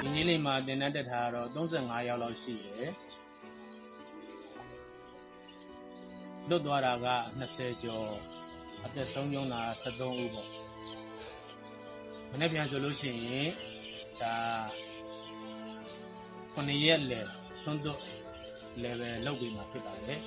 ဒီနေ့လေးမှာတင်တန်းတက်ထားတော့35ရောက်လောက်ရှိတယ်လွတ်သွားတာက20ကျော်အသက်ဆုံးရှုံးတာ73ဦးပေါ့မနေ့ပြန်ဆိုလို့ရှိရင်ဒါ9ရက်လေဆွန်းသွတ် level လောက်ပြီးမှဖြစ်ပါတယ်